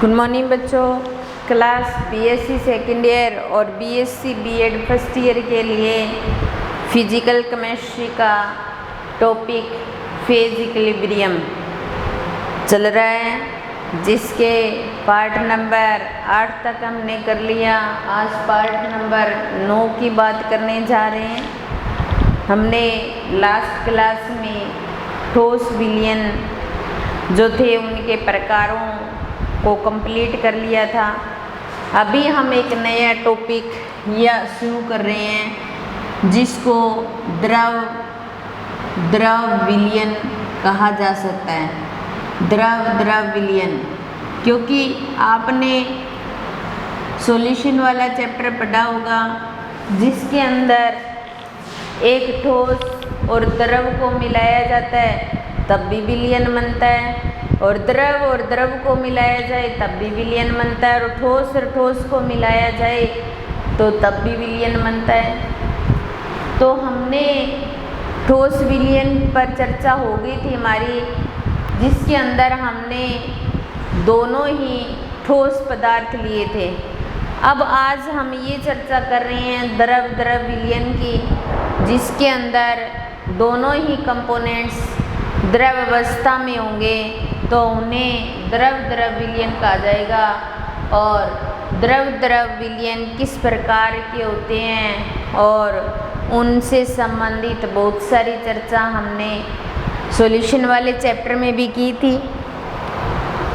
Good morning बच्चों। Class BSc second year और BSc BEd first year के लिए फिजिकल केमिस्ट्री का टॉपिक फेज इक्विलिब्रियम चल रहा है, जिसके पार्ट नंबर 8 तक हमने कर लिया। आज पार्ट नंबर 9 की बात करने जा रहे हैं। हमने लास्ट क्लास में ठोस विलयन जो थे उनके प्रकारों को कंप्लीट कर लिया था। अभी हम एक नया टॉपिक या शुरू कर रहे हैं, जिसको द्रव विलयन कहा जा सकता है। द्रव विलयन, क्योंकि आपने सॉल्यूशन वाला चैप्टर पढ़ा होगा, जिसके अंदर एक ठोस और द्रव को मिलाया जाता है तब भी विलयन बनता है, और द्रव को मिलाया जाए तब भी विलयन बनता है, और ठोस को मिलाया जाए तो तब भी विलयन बनता है। तो हमने ठोस विलयन पर चर्चा हो गई थी हमारी, जिसके अंदर हमने दोनों ही ठोस पदार्थ लिए थे। अब आज हम ये चर्चा कर रहे हैं द्रव विलयन की, जिसके अंदर दोनों ही कंपोनेंट्स द्रव अवस्था में होंगे, तो उन्हें द्रव विलयन कहा जाएगा। और द्रव विलयन किस प्रकार के होते हैं और उनसे संबंधित बहुत सारी चर्चा हमने सॉल्यूशन वाले चैप्टर में भी की थी।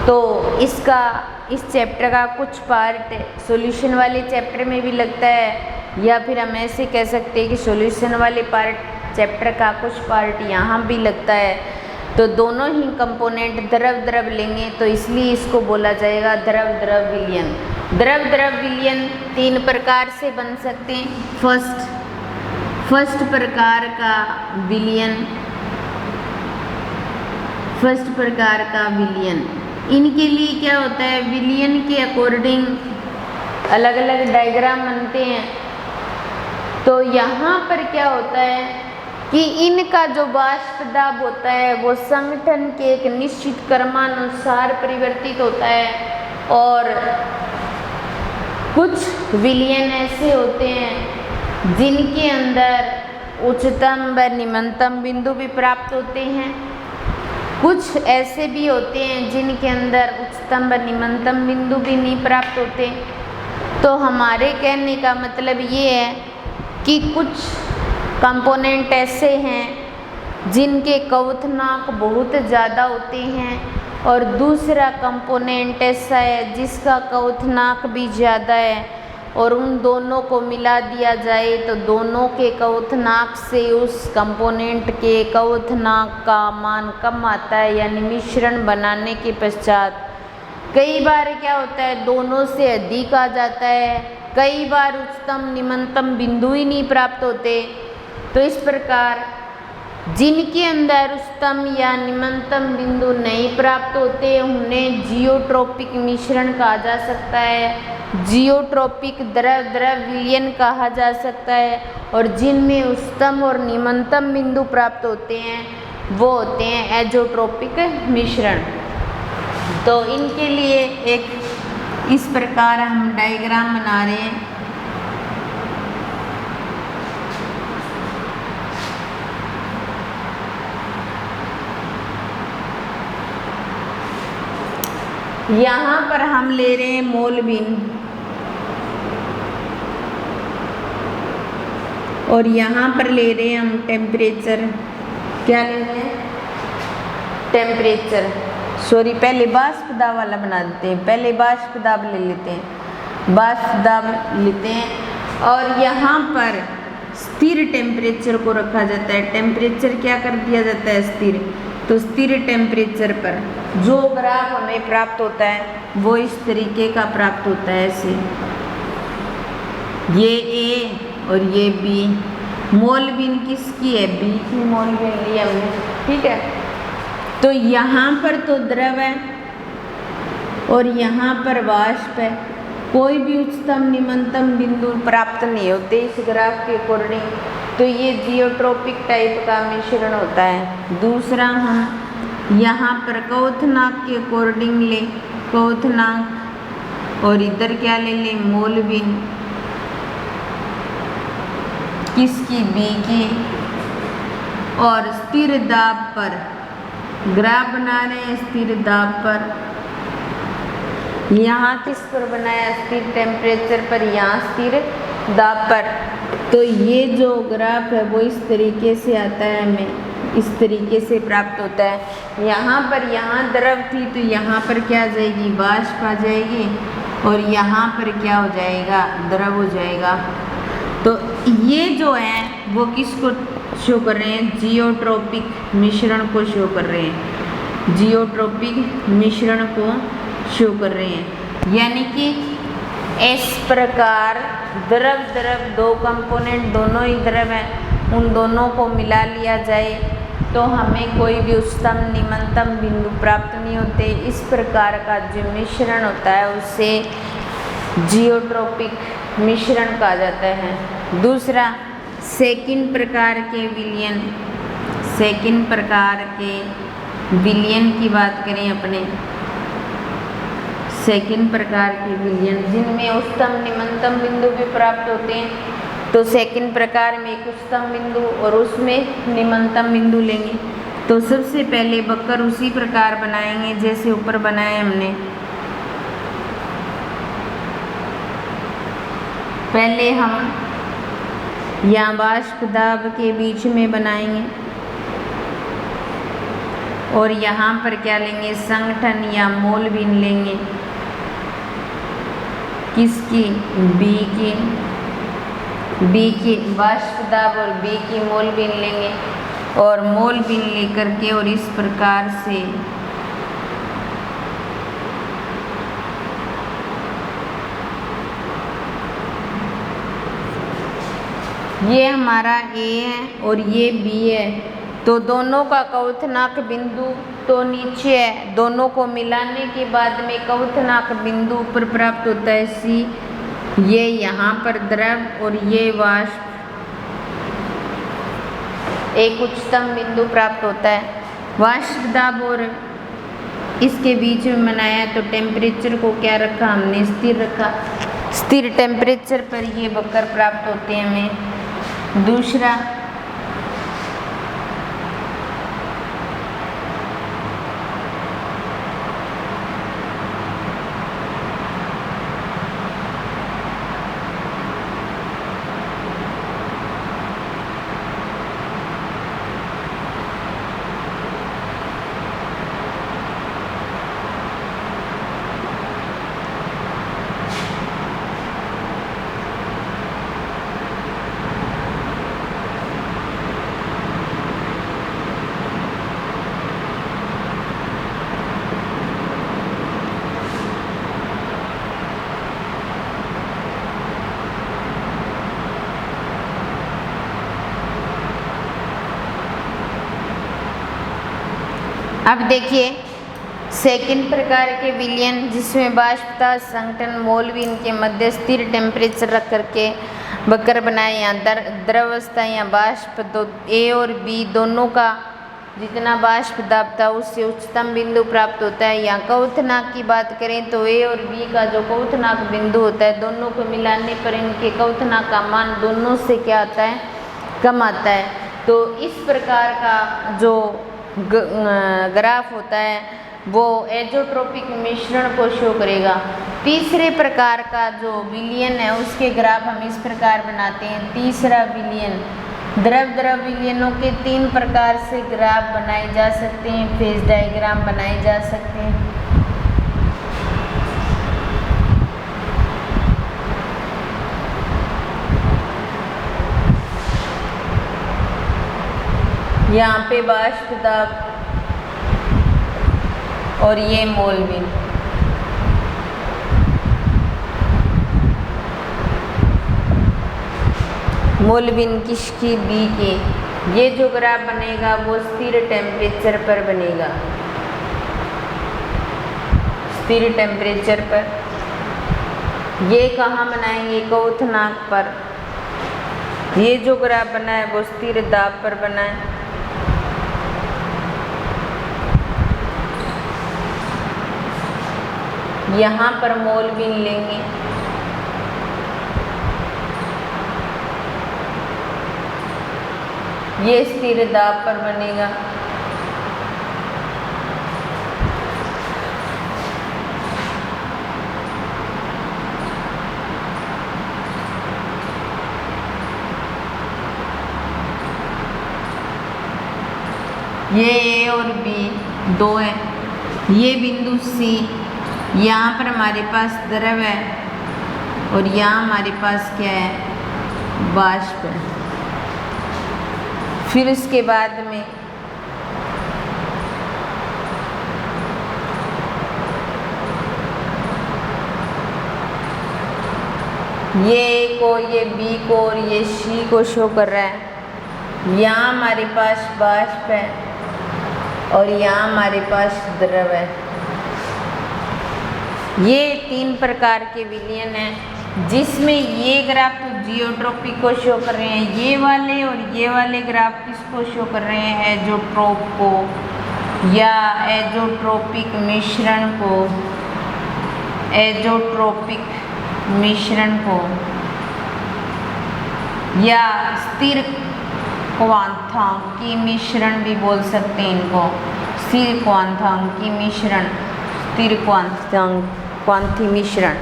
तो इस चैप्टर का कुछ पार्ट सॉल्यूशन वाले चैप्टर में भी लगता है, या फिर हम ऐसे कह सकते हैं कि सॉल्यूशन वाले चैप्टर का कुछ पार्ट यहाँ भी लगता है। तो दोनों ही कंपोनेंट द्रव लेंगे, तो इसलिए इसको बोला जाएगा द्रव विलयन। द्रव विलयन 3 प्रकार से बन सकते हैं। फर्स्ट प्रकार का विलयन, इनके लिए क्या होता है, विलयन के अकॉर्डिंग अलग अलग डायग्राम बनते हैं। तो यहाँ पर क्या होता है कि इनका जो वाष्प दाब होता है वो संगठन के एक निश्चित क्रमानुसार परिवर्तित होता है, और कुछ विलयन ऐसे होते हैं जिनके अंदर उच्चतम व निम्नतम बिंदु भी प्राप्त होते हैं। कुछ ऐसे भी होते हैं जिनके अंदर उच्चतम व निम्नतम बिंदु भी नहीं प्राप्त होते। तो हमारे कहने का मतलब ये है कि कुछ कंपोनेंट ऐसे हैं जिनके क्वथनांक बहुत ज़्यादा होते हैं, और दूसरा कंपोनेंट ऐसा है जिसका क्वथनांक भी ज़्यादा है, और उन दोनों को मिला दिया जाए तो दोनों के क्वथनांक से उस कंपोनेंट के क्वथनांक का मान कम आता है, यानी मिश्रण बनाने के पश्चात कई बार क्या होता है दोनों से अधिक आ जाता है, कई बार उच्चतम निम्नतम बिंदु ही नहीं प्राप्त होते। तो इस प्रकार जिनके अंदर उच्चतम या निम्नतम बिंदु नहीं प्राप्त होते उन्हें जियोट्रॉपिक मिश्रण कहा जा सकता है, जियोट्रॉपिक द्रव विलयन कहा जा सकता है। और जिनमें उच्चतम और निम्नतम बिंदु प्राप्त होते हैं वो होते हैं एजोट्रॉपिक मिश्रण। तो इनके लिए एक इस प्रकार हम डायग्राम बना रहे हैं। यहाँ पर हम ले रहे हैं मोलविन, और यहाँ पर ले रहे हैं हम टेम्परेचर। क्या ले रहे हैं, टेम्परेचर। सॉरी, पहले वाष्प दाब वाला बना देते हैं, पहले वाष्प दाब ले लेते हैं, वाष्प दाब लेते हैं। और यहाँ पर स्थिर टेम्परेचर को रखा जाता है। टेम्परेचर क्या कर दिया जाता है, स्थिर। तो स्थिर टेम्परेचर पर जो ग्राफ हमें प्राप्त होता है वो इस तरीके का प्राप्त होता है, ऐसे ये A और ये B। मोलविन किसकी है, B की मोलविन ली हमने, ठीक है। तो यहाँ पर तो द्रव है और यहाँ पर वाष्प है, कोई भी उच्चतम निम्नतम बिंदु प्राप्त नहीं होते इस ग्राफ के अकॉर्डिंग। तो ये जियोट्रॉपिक टाइप का मिश्रण होता है। दूसरा हम यहाँ पर क्वथनांक के अकॉर्डिंग ले, क्वथनांक, और इधर क्या ले लें, मोलविन, किसकी, बी की। और स्थिर दाब पर ग्राफ बना रहे हैं, स्थिर दाब पर। यहाँ किस पर बनाया, स्थिर टेम्परेचर पर, यहाँ स्थिर दाब पर। तो ये जो ग्राफ है वो इस तरीके से आता है, हमें इस तरीके से प्राप्त होता है। यहाँ पर, यहाँ द्रव थी तो यहाँ पर क्या आ जाएगी, वाष्प आ जाएगी, और यहाँ पर क्या हो जाएगा, द्रव हो जाएगा। तो ये जो है वो किसको शो कर रहे हैं, जियोट्रॉपिक मिश्रण को शो कर रहे हैं, जियोट्रॉपिक मिश्रण को शो कर रहे हैं। यानी कि इस प्रकार द्रव द्रव दो कंपोनेंट दोनों ही द्रव हैं, उन दोनों को मिला लिया जाए तो हमें कोई भी उच्चतम निम्नतम बिंदु प्राप्त नहीं होते। इस प्रकार का जो मिश्रण होता है उसे जियोट्रॉपिक मिश्रण कहा जाता है। दूसरा, सेकंड प्रकार के विलयन, सेकंड प्रकार के विलयन की बात करें अपने, सेकंड प्रकार के विलयन जिनमें उच्चतम निम्नतम बिंदु भी प्राप्त होते हैं। तो सेकंड प्रकार में एक उच्चतम बिंदु और उसमें निम्नतम बिंदु लेंगे। तो सबसे पहले वक्र उसी प्रकार बनाएंगे जैसे ऊपर बनाए हमने। पहले हम यहाँ वाष्प दाब के बीच में बनाएंगे और यहाँ पर क्या लेंगे, संगठन या मोलविन लेंगे, किसकी, बी की वाष्प दाब और बी की मोलविन लेंगे, और मोलविन लेकर के और इस प्रकार से ये हमारा ए है और ये बी है। तो दोनों का क्वथनांक बिंदु तो नीचे है, दोनों को मिलाने के बाद में क्वथनांक बिंदु ऊपर प्राप्त होता है सी। ये यहाँ पर द्रव और ये वाष्प, एक उच्चतम बिंदु प्राप्त होता है। वाष्प दाब और इसके बीच में बनाया तो टेम्परेचर को क्या रखा हमने, स्थिर रखा। स्थिर टेम्परेचर पर ये वक्र प्राप्त होते हैं हमें। दूसरा, अब देखिए सेकंड प्रकार के विलयन जिसमें वाष्पता संगठन मोलविन के मध्य स्थिर टेम्परेचर रख करके वक्र बनाए। यहाँ द्रवस्था या वाष्प तो ए और बी दोनों का जितना वाष्प दाब था उससे उच्चतम बिंदु प्राप्त होता है। यहाँ क्वथनांक की बात करें तो ए और बी का जो क्वथनांक बिंदु होता है दोनों को मिलाने पर इनके क्वथनांक का मान दोनों से क्या आता है, कम आता है। तो इस प्रकार का जो ग्राफ होता है वो एजोट्रोपिक मिश्रण को शो करेगा। तीसरे प्रकार का जो विलयन है उसके ग्राफ हम इस प्रकार बनाते हैं। तीसरा विलयन, द्रव द्रव विलयनों के 3 प्रकार से ग्राफ बनाए जा सकते हैं, फेज डायग्राम बनाए जा सकते हैं। यहाँ पे वाष्प दाब और ये मोलविन, मोलविन किसकी, बी की। ये जो ग्राफ बनेगा वो स्थिर टेम्परेचर पर बनेगा, स्थिर टेम्परेचर पर। ये कहाँ बनाएंगे, क्वथनांक पर। ये जो ग्राफ बना है वो स्थिर दाब पर बना है। यहाँ पर मोल भी लेंगे। ये स्थिर दाब पर बनेगा। ये ए और बी दो है, ये बिंदु सी, यहाँ पर हमारे पास द्रव है और यहाँ हमारे पास क्या है, वाष्प है। फिर उसके बाद में ये ए को, ये बी को और ये सी को शो कर रहा है। यहाँ हमारे पास वाष्प है और यहाँ हमारे पास द्रव है। ये 3 प्रकार के विलयन हैं, जिसमें ये ग्राफ तो जियोट्रोपिक को शो कर रहे हैं, ये वाले और ये वाले ग्राफ किसको शो कर रहे हैं, एजोट्रोप को या एजोट्रोपिक मिश्रण को, एजोट्रोपिक मिश्रण को या स्थिर क्वांथांकी मिश्रण भी बोल सकते हैं इनको, स्थिर क्वांथांकी मिश्रण, स्थिर क्वांथी मिश्रण।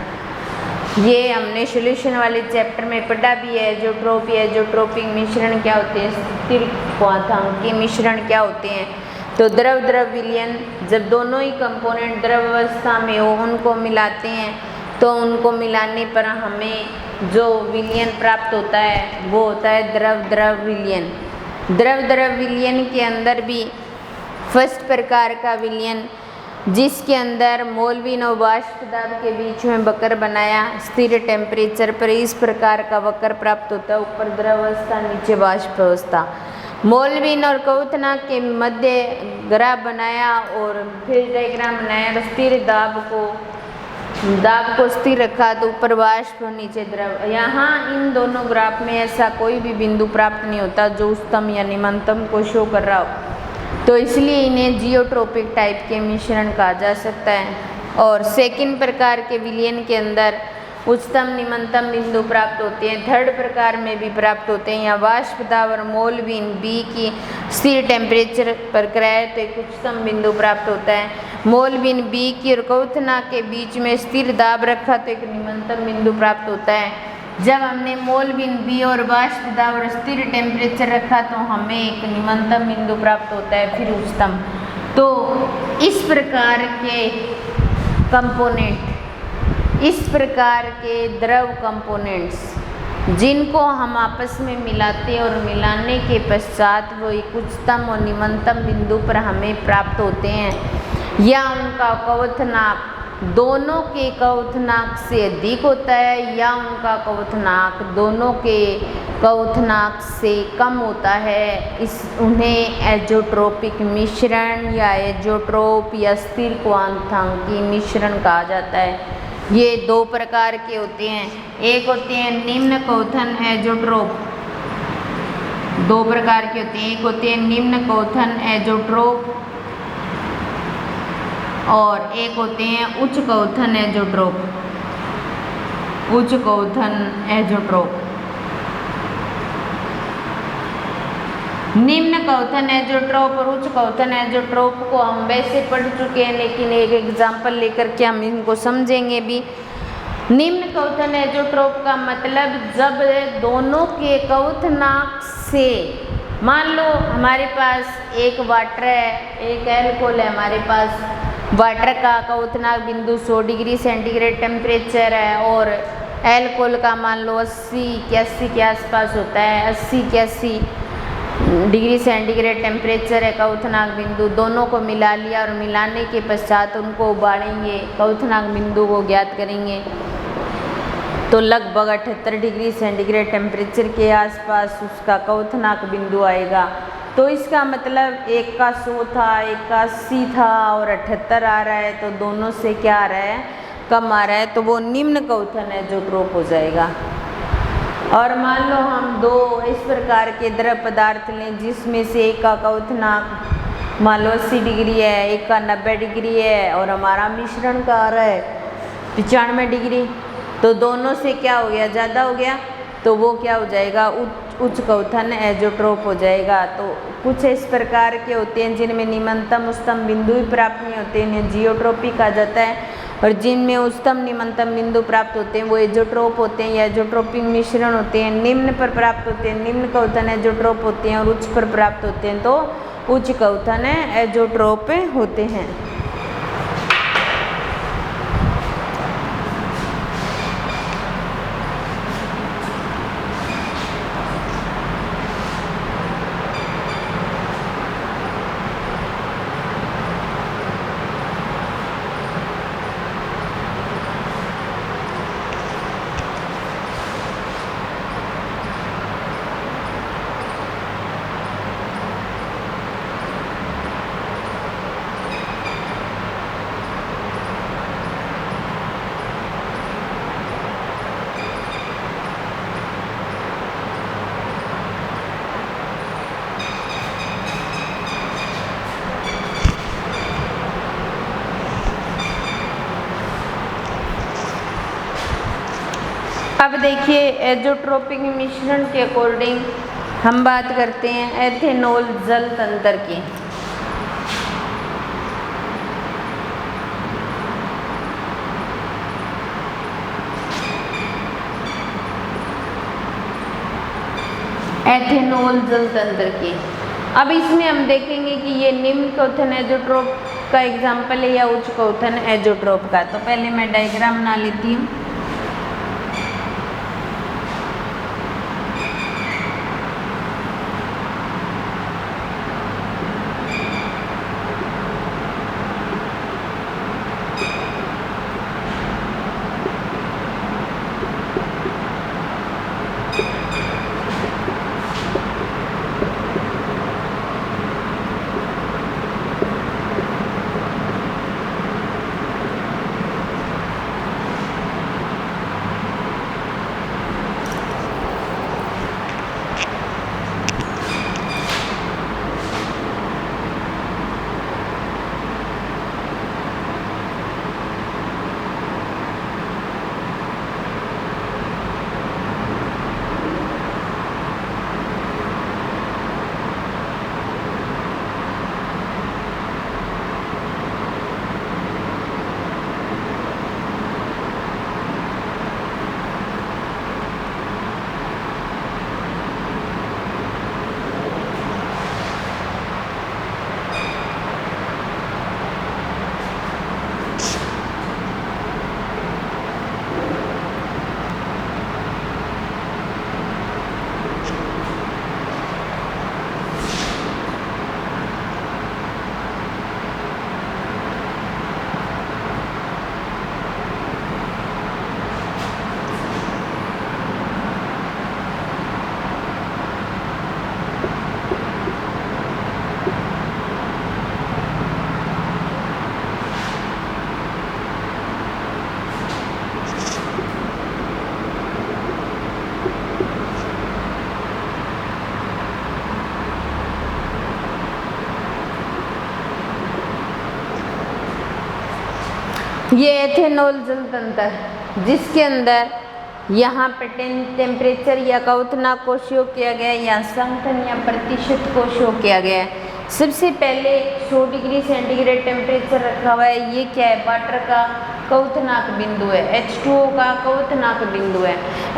ये हमने सॉल्यूशन वाले चैप्टर में पढ़ा भी है। एजोट्रोप या एजोट्रोपिक मिश्रण क्या होते हैं, स्थिर क्वांथांकी मिश्रण क्या होते हैं। तो द्रव द्रव विलयन, जब दोनों ही कंपोनेंट द्रव अवस्था में हो, उनको मिलाते हैं तो उनको मिलाने पर हमें जो विलयन प्राप्त होता है वो होता है द्रव द्रव विलयन। द्रव द्रव विलयन के अंदर भी फर्स्ट प्रकार का विलयन, जिसके अंदर मौलवीन और वाष्प दाब के बीच में वक्र बनाया स्थिर टेम्परेचर पर, इस प्रकार का वक्र प्राप्त होता है। ऊपर द्रव अवस्था, नीचे वाष्प अवस्था। मौलवीन और क्वथनांक के मध्य ग्राफ बनाया और फिर डायग्राम बनाया और स्थिर दाब को स्थिर रखा, तो ऊपर वाष्प और नीचे द्रव। यहाँ इन दोनों ग्राफ में ऐसा कोई भी बिंदु प्राप्त नहीं होता जो उच्चतम या निम्नतम को शो कर रहा हो, तो इसलिए इन्हें जियोट्रोपिक टाइप के मिश्रण कहा जा सकता है। और सेकंड प्रकार के विलयन के अंदर उच्चतम निम्नतम बिंदु प्राप्त होते हैं, थर्ड प्रकार में भी प्राप्त होते हैं। यहाँ वाष्प दाब और मौलवीन बी की स्थिर टेम्परेचर पर कराए तो एक उच्चतम बिंदु प्राप्त होता है। मौलवीन बी की और क्वथनांक के बीच में स्थिर दाब रखा तो एक निम्नतम बिंदु प्राप्त होता है। जब हमने मौलवीन बी और वाष्प दाब और स्थिर टेम्परेचर रखा तो हमें एक निम्नतम बिंदु प्राप्त होता है, फिर उच्चतम। तो इस प्रकार के कंपोनेंट, इस प्रकार के द्रव कंपोनेंट्स जिनको हम आपस में मिलाते और मिलाने के पश्चात वो एक उच्चतम और निम्नतम बिंदु पर हमें प्राप्त होते हैं, या उनका क्वथनांक दोनों के क्वथनांक से अधिक होता है या उनका क्वथनांक दोनों के क्वथनांक से कम होता है, उन्हें एजोट्रोपिक मिश्रण या एजोट्रोप या स्थिर क्वांथांकी मिश्रण कहा जाता है। ये 2 प्रकार के होते हैं, एक होते हैं निम्न क्वथन एजोट्रोप, 2 प्रकार के होते हैं, एक होते हैं निम्न क्वथन एजोट्रोप और एक होते हैं उच्च क्वथन एजोट्रोप, उच्च क्वथन एजोट्रोप। निम्न क्वथन एजोट्रोप और उच्च क्वथन एजोट्रोप को हम वैसे पढ़ चुके हैं, लेकिन एक एग्जाम्पल लेकर के हम इनको समझेंगे भी। निम्न क्वथन एजोट्रोप का मतलब जब दोनों के क्वथनांक से, मान लो हमारे पास एक वाटर है, एक एल्कोहल है, हमारे पास वाटर का क्वथनांक बिंदु 100 डिग्री सेंटीग्रेड टेम्परेचर है और एल्कोहल का मान लो 80-81 के आसपास होता है, 80-81 डिग्री सेंटीग्रेड टेम्परेचर है क्वथनांक बिंदु। दोनों को मिला लिया और मिलाने के पश्चात उनको उबालेंगे, क्वथनांक बिंदु को ज्ञात करेंगे तो लगभग 78 डिग्री सेंटीग्रेड टेम्परेचर के आसपास उसका क्वथनांक बिंदु आएगा। तो इसका मतलब एक का 100 था, एक का 80 था और 78 आ रहा है, तो दोनों से क्या आ रहा है, कम आ रहा है, तो वो निम्न क्वथन एजोट्रोप हो जाएगा। और मान लो हम 2 इस प्रकार के द्रव पदार्थ लें जिसमें से एक का क्वथनांक मान लो 80 डिग्री है, एक का 90 डिग्री है और हमारा मिश्रण का आ रहा है 95 डिग्री, तो दोनों से क्या हो गया, ज़्यादा हो गया, तो वो क्या हो जाएगा, उच्च क्वथन एजोट्रोप हो जाएगा। तो कुछ इस प्रकार के होते हैं जिनमें निम्नतम उच्चतम बिंदु ही प्राप्त नहीं होते, इन्हें जियोट्रोपी कहा जाता है। और जिनमें उच्चतम निम्नतम बिंदु प्राप्त होते हैं वो एजोट्रोप होते हैं या एजोट्रोपिक मिश्रण होते हैं। निम्न पर प्राप्त होते हैं निम्न क्वथन एजोट्रोप होते हैं, और उच्च पर प्राप्त होते हैं तो उच्च क्वथन एजोट्रोप होते हैं। अब देखिए एजोट्रोपिक मिश्रण के अकॉर्डिंग हम बात करते हैं एथेनॉल जल तंत्र की। एथेनॉल जल तंत्र की। अब इसमें हम देखेंगे कि ये निम्न क्वथन एजोट्रोप का एग्जाम्पल है या उच्च क्वथन एजोट्रोप का। तो पहले मैं डायग्राम बना लेती हूँ। ये एथेनॉल जल तंत्र जिसके अंदर यहाँ पे टेम्परेचर या क्वथनांक को शो किया गया है या संघटन या प्रतिशत को शो किया गया है। सबसे पहले 100 डिग्री सेंटीग्रेड टेम्परेचर रखा हुआ है। ये क्या है, वाटर का क्वथनांक बिंदु है, H2O का क्वथनांक बिंदु है।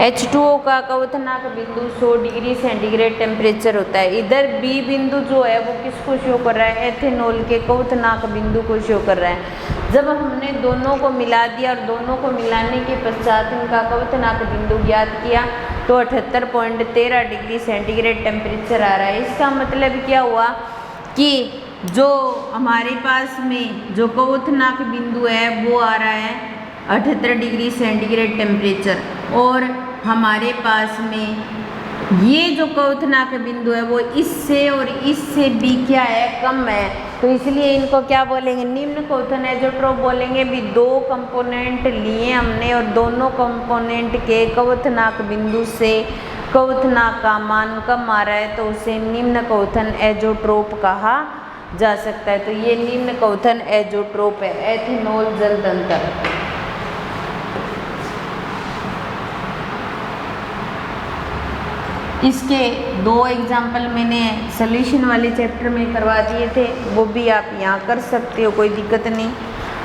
H2O का क्वथनांक बिंदु 100 डिग्री सेंटीग्रेड टेम्परेचर होता है। इधर B बिंदु जो है वो किसको शो कर रहा है, एथेनॉल के क्वथनांक बिंदु को शो कर रहा है। जब हमने दोनों को मिला दिया और दोनों को मिलाने के पश्चात इनका क्वथनांक बिंदु ज्ञात किया तो 78.13 डिग्री सेंटीग्रेड टेम्परेचर आ रहा है। इसका मतलब क्या हुआ कि जो हमारे पास में जो क्वथनांक बिंदु है वो आ रहा है 78 डिग्री सेंटीग्रेड टेम्परेचर, और हमारे पास में ये जो क्वथनांक बिंदु है वो इससे और इससे भी क्या है, कम है। तो इसलिए इनको क्या बोलेंगे, निम्न क्वथन एजोट्रोप बोलेंगे। भी दो कंपोनेंट लिए हमने और दोनों कंपोनेंट के क्वथनांक बिंदु से क्वथनांक का मान कम आ रहा है तो उसे निम्न क्वथन एजोट्रोप कहा जा सकता है। तो ये निम्न क्वथन एजोट्रोप है, एथेनॉल जल तंत्र। इसके 2 एग्जाम्पल मैंने सोल्यूशन वाले चैप्टर में करवा दिए थे, वो भी आप यहाँ कर सकते हो, कोई दिक्कत नहीं।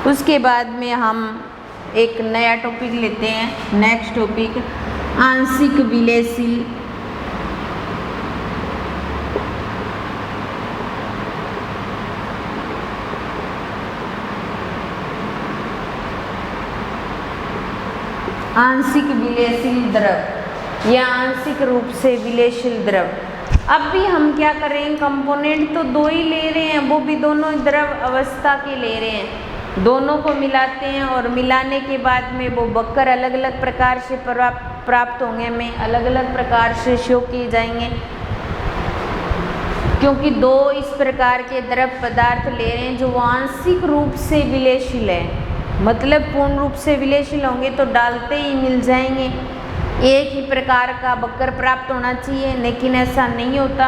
उसके बाद में हम एक नया टॉपिक लेते हैं। नेक्स्ट टॉपिक आंशिक विलयशील। आंशिक विलयशील द्रव या आंशिक रूप से विलयशील द्रव। अब भी हम क्या कर रहे हैं, कंपोनेंट तो 2 ही ले रहे हैं, वो भी दोनों द्रव अवस्था के ले रहे हैं। दोनों को मिलाते हैं और मिलाने के बाद में वो बक्कर अलग अलग प्रकार से प्राप्त होंगे, हमें अलग अलग प्रकार से शो किए जाएंगे, क्योंकि 2 इस प्रकार के द्रव पदार्थ ले रहे हैं जो आंशिक रूप से विलयशील है। मतलब पूर्ण रूप से विलयशील होंगे तो डालते ही मिल जाएंगे, एक ही प्रकार का बक्कर प्राप्त होना चाहिए, लेकिन ऐसा नहीं होता।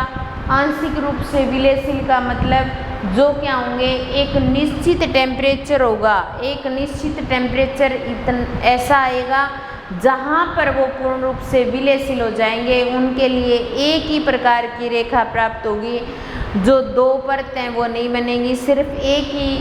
आंशिक रूप से विलयशील का मतलब जो क्या होंगे, एक निश्चित टेम्परेचर होगा, एक निश्चित टेम्परेचर ऐसा आएगा जहाँ पर वो पूर्ण रूप से विलयशील हो जाएंगे। उनके लिए एक ही प्रकार की रेखा प्राप्त होगी, जो 2 परतें वो नहीं बनेंगी, सिर्फ एक ही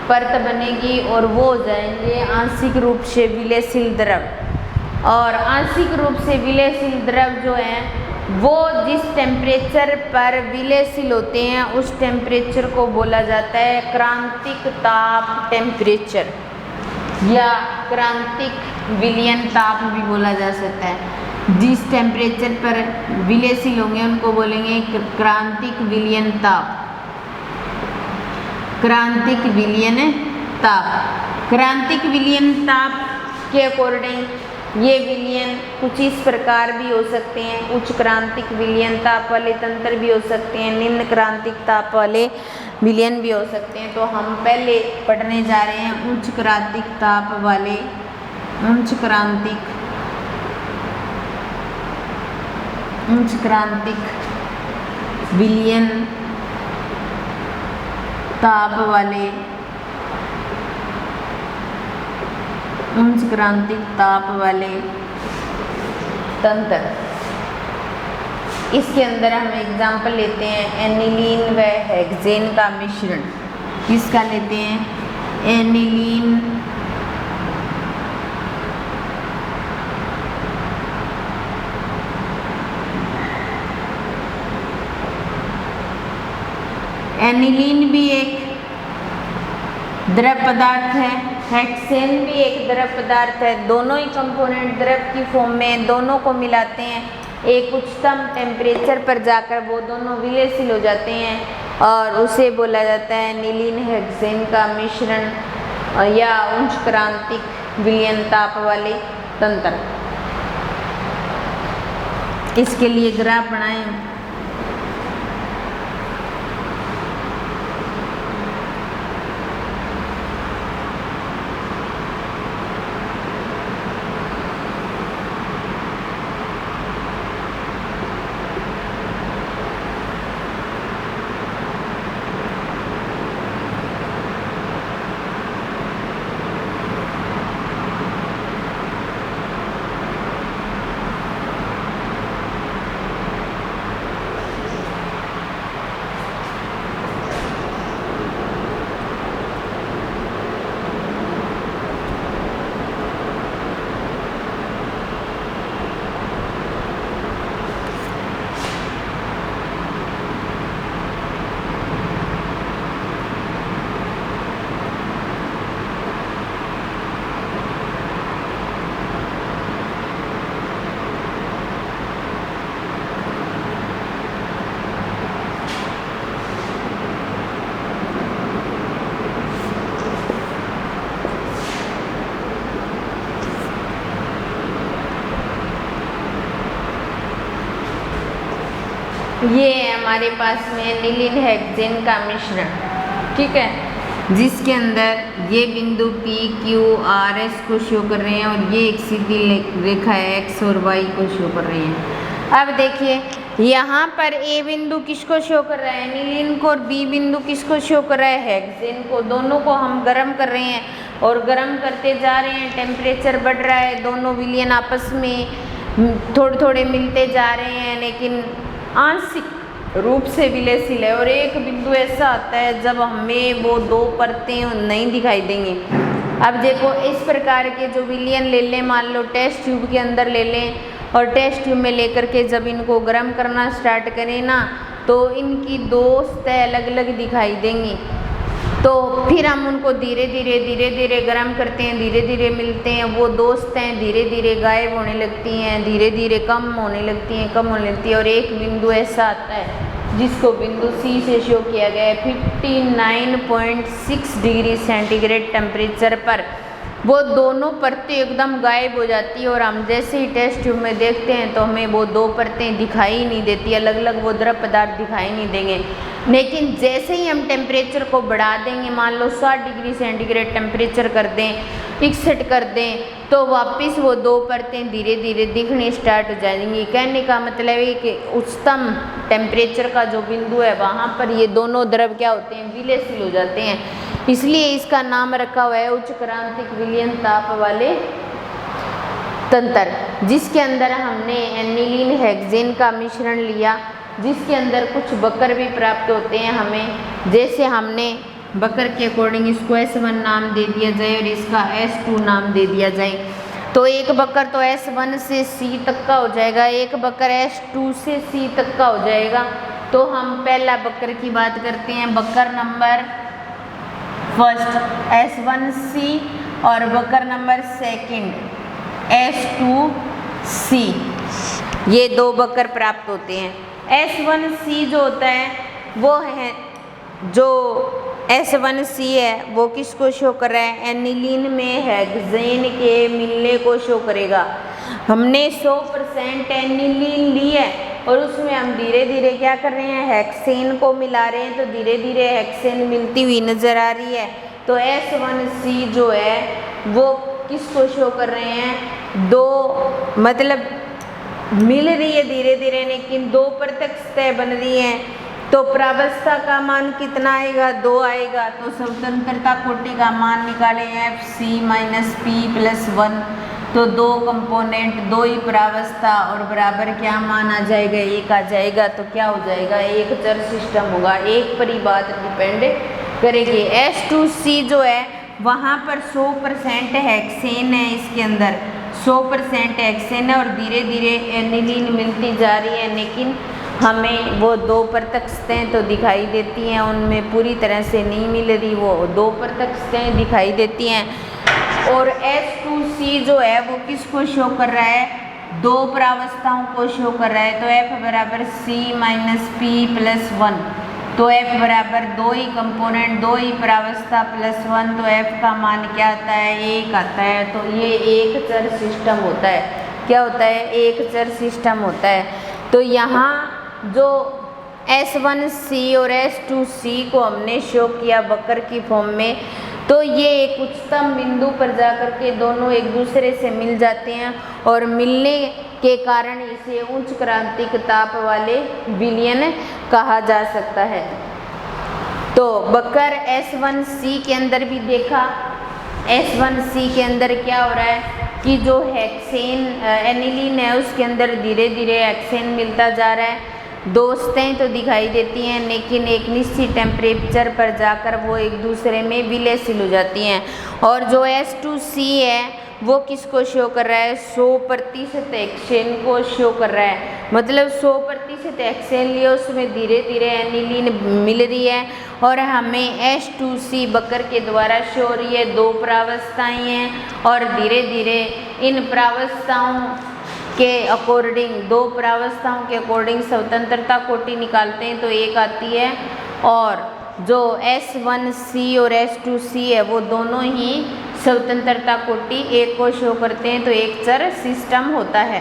परत बनेगी और वो हो जाएंगे आंशिक रूप से विलयशील द्रव। और आंशिक रूप से विलयशील द्रव जो हैं वो जिस टेम्परेचर पर विलयशील होते हैं उस टेम्परेचर को बोला जाता है क्रांतिक ताप टेम्परेचर, या क्रांतिक विलयन ताप भी बोला जा सकता है। जिस टेम्परेचर पर विलयशील होंगे उनको बोलेंगे क्रांतिक विलयन ताप, क्रांतिक विलयन ताप। क्रांतिक विलयन ताप के अकॉर्डिंग ये विलयन कुछ इस प्रकार भी हो सकते हैं, उच्च क्रांतिक विलयन ताप वाले तंत्र भी हो सकते हैं, निम्न क्रांतिक ताप वाले विलयन भी हो सकते हैं। तो हम पहले पढ़ने जा रहे हैं उच्च क्रांतिक ताप वाले, उच्च क्रांतिक विलयन ताप वाले, उच्च क्रांतिक ताप वाले तंत्र। इसके अंदर हम एग्जाम्पल लेते हैं एनिलीन व हेक्सेन का मिश्रण। किसका लेते हैं, एनिलीन एनिलीन भी एक द्रव पदार्थ है, हेक्सेन भी एक द्रव पदार्थ है। दोनों ही कंपोनेंट द्रव की फॉर्म में, दोनों को मिलाते हैं, एक उच्चतम टेम्परेचर पर जाकर वो दोनों विलयशील हो जाते हैं और उसे बोला जाता है एनिलीन हेक्सेन का मिश्रण या उच्च क्रांतिक विलयन ताप वाले तंत्र। इसके लिए ग्राफ बनाएं। ये है हमारे पास में एनिलीन हेक्सेन का मिश्रण, ठीक है, जिसके अंदर ये बिंदु P, Q, R, S को शो कर रहे हैं और ये एक सीधी रेखा है X और Y को शो कर रही है। अब देखिए यहाँ पर A बिंदु किसको शो कर रहा है, एनिलीन को, और B बिंदु किसको शो कर रहा है, हेक्सेन को। दोनों को हम गर्म कर रहे हैं और गर्म करते जा रहे हैं, टेम्परेचर बढ़ रहा है, दोनों विलयन आपस में थोड़े थोड़े मिलते जा रहे हैं, लेकिन आंशिक रूप से विलयशील है। और एक बिंदु ऐसा आता है जब हमें वो दो परतें नहीं दिखाई देंगी। अब देखो इस प्रकार के जो विलयन ले लें, मान लो टेस्ट ट्यूब के अंदर ले लें, और टेस्ट ट्यूब में लेकर के जब इनको गर्म करना स्टार्ट करें ना, तो इनकी दो सतह अलग अलग दिखाई देंगी। तो फिर हम उनको धीरे धीरे गर्म करते हैं, धीरे धीरे मिलते हैं, वो दो सतहें धीरे धीरे गायब होने लगती हैं, धीरे धीरे कम होने लगती हैं, और एक बिंदु ऐसा आता है जिसको बिंदु सी से शो किया गया है 59.6 डिग्री सेंटीग्रेड टेम्परेचर पर। वो दोनों परतें एकदम गायब हो जाती है, और हम जैसे ही टेस्ट ट्यूब में देखते हैं तो हमें वो दो परतें दिखाई नहीं देती, अलग अलग वो द्रव पदार्थ दिखाई नहीं देंगे। लेकिन जैसे ही हम टेम्परेचर को बढ़ा देंगे, मान लो 60 डिग्री सेंटीग्रेड टेम्परेचर कर दें, 61 कर दें, तो वापस वो दो परतें धीरे धीरे दिखनी स्टार्ट हो जाएंगी। कहने का मतलब है कि उच्चतम टेम्परेचर का जो बिंदु है वहाँ पर ये दोनों द्रव क्या होते हैं, विलयशील हो जाते हैं। इसलिए इसका नाम रखा हुआ है उच्च क्रांतिक विलयन ताप वाले तंत्र, जिसके अंदर हमने एनिलीन हेक्सेन का मिश्रण लिया, जिसके अंदर कुछ बकर भी प्राप्त होते हैं हमें। जैसे हमने बकर के अकॉर्डिंग इसको S1 नाम दे दिया जाए और इसका S2 नाम दे दिया जाए, तो एक बकर तो S1 से C तक का हो जाएगा, एक बकर S2 से C तक का हो जाएगा। तो हम पहला बकर की बात करते हैं, बकर नंबर फर्स्ट S1C और बकर नंबर सेकंड S2C, ये दो बकर प्राप्त होते हैं। S1C जो होता है वो है, जो S1C है वो किसको शो कर रहा है, एनिलीन में हेक्सेन के मिलने को शो करेगा। हमने 100% एनिलीन ली है और उसमें हम धीरे धीरे क्या कर रहे हैं, हेक्सेन को मिला रहे हैं, तो धीरे धीरे हेक्सेन मिलती हुई नजर आ रही है। तो S1C जो है वो किसको शो कर रहे हैं, दो मतलब मिल रही है धीरे धीरे, लेकिन दो परतक सतह बन रही है। तो प्रावस्था का मान कितना आएगा, 2 आएगा। तो स्वतंत्रता कोटि का मान निकाले FC-P+1, तो दो कंपोनेंट, दो ही प्रावस्था और बराबर क्या मान आ जाएगा, 1 आ जाएगा। तो क्या हो जाएगा, एक चर सिस्टम होगा, एक पर ही बात डिपेंड करेगी। S2C जो है वहाँ पर 100% हेक्सेन है, इसके अंदर 100% हेक्सेन है और धीरे धीरे एनिलीन मिलती जा रही है, लेकिन हमें वो दो परतक सतहें तो दिखाई देती हैं, उनमें पूरी तरह से नहीं मिल रही, वो दो परतक सतहें दिखाई देती हैं। और S2C जो है वो किसको शो कर रहा है, दो प्रावस्थाओं को शो कर रहा है। तो F बराबर C-P+1, तो F बराबर दो ही कंपोनेंट, दो ही प्रावस्था +1, तो F का मान क्या आता है, 1 आता है। तो ये एक चर सिस्टम होता है, क्या होता है, एक चर सिस्टम होता है। तो यहाँ जो S1C और S2C को हमने शो किया वक्र की फॉर्म में, तो ये एक उच्चतम बिंदु पर जाकर के दोनों एक दूसरे से मिल जाते हैं और मिलने के कारण इसे उच्च क्रांतिक ताप वाले विलयन कहा जा सकता है। तो वक्र S1C के अंदर भी देखा, S1C के अंदर क्या हो रहा है कि जो हेक्सेन एनिलीन है उसके अंदर धीरे धीरे हेक्सेन मिलता जा रहा है, दो सतहें तो दिखाई देती हैं, लेकिन एक निश्चित टेम्परेचर पर जाकर वो एक दूसरे में विलयशील हो जाती हैं। और जो S2C है वो किसको शो कर रहा है, 100% हेक्सेन को शो कर रहा है। मतलब 100% हेक्सेन लिया, उसमें धीरे धीरे एनिलीन मिल रही है और हमें S2C वक्र के द्वारा शो हो रही है, दो प्रावस्थाएं हैं और धीरे धीरे इन प्रावस्थाओं के अकॉर्डिंग, दो प्रावस्थाओं के अकॉर्डिंग स्वतंत्रता कोटि निकालते हैं तो 1 आती है। और जो S1C और S2C है वो दोनों ही स्वतंत्रता कोटि 1 को शो करते हैं, तो एक चर सिस्टम होता है।